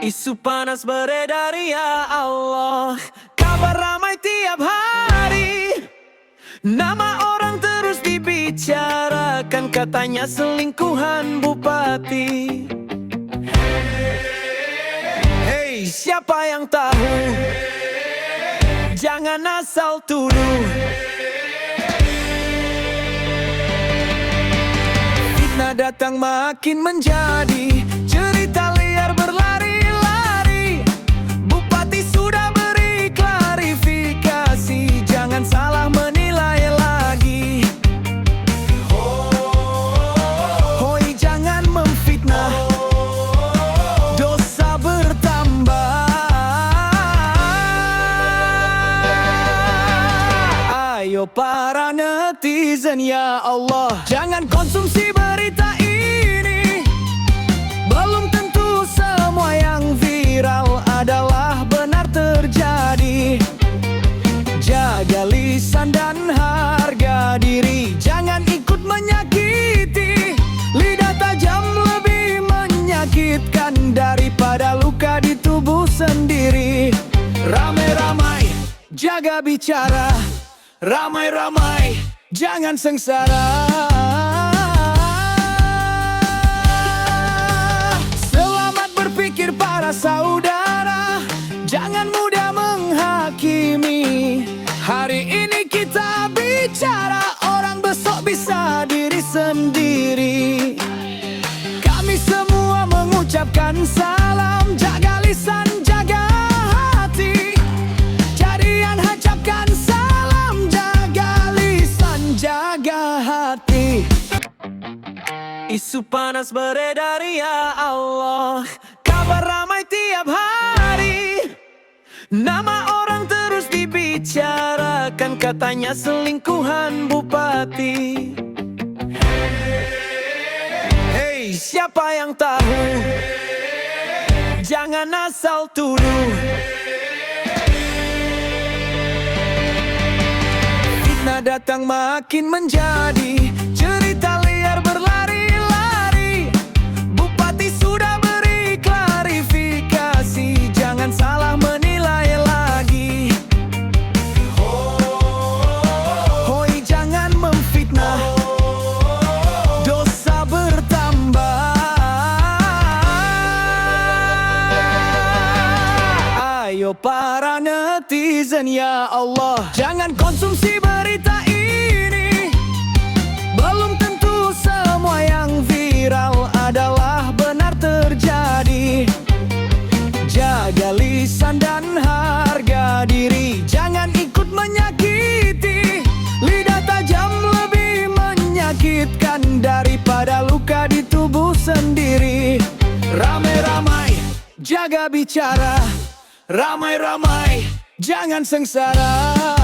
Isu panas beredar ya Allah, kabar ramai tiap hari. Nama orang terus dibicarakan, katanya selingkuhan bupati. Hei, siapa yang tahu? Jangan asal tuduh. Fitnah datang makin menjadi, cerita liar berlari-lari. Bupati sudah beri klarifikasi, jangan salah menilai lagi. Hoi, jangan memfitnah, dosa bertambah. Ayo para netizen ya Allah, jangan konsumsi berita ini. Belum tentu semua yang viral adalah benar terjadi. Jaga lisan dan harga diri, jangan ikut menyakiti. Lidah tajam lebih menyakitkan daripada luka di tubuh sendiri. Ramai-ramai, jaga bicara. Ramai-ramai, jangan sengsara. Selamat berpikir para saudara, jangan mudah menghakimi. Hari ini kita bicara, orang besok bisa diri sendiri. Kami semua mengucapkan salam, jaga lisan, jaga hati. Jadian hacapkan salam, jaga lisan, jaga hati. Isu panas beredar ya Allah, kabar ramai tiap hari. Nama orang terus dibicarakan, katanya selingkuhan bupati. Hei, siapa yang tahu? Jangan asal tuduh. Fitnah datang makin menjadi, cerita liar berlari-lari. Bupati sudah beri klarifikasi, jangan salah menilai lagi. Hoi, jangan memfitnah, dosa bertambah. Ayo para netizen ya Allah, jangan konsumsi berita ini. Belum tentu semua yang viral adalah benar terjadi. Jaga lisan dan harga diri, jangan ikut menyakiti. Lidah tajam lebih menyakitkan daripada luka di tubuh sendiri. Ramai-ramai, jaga bicara. Ramai-ramai, jangan sengsara.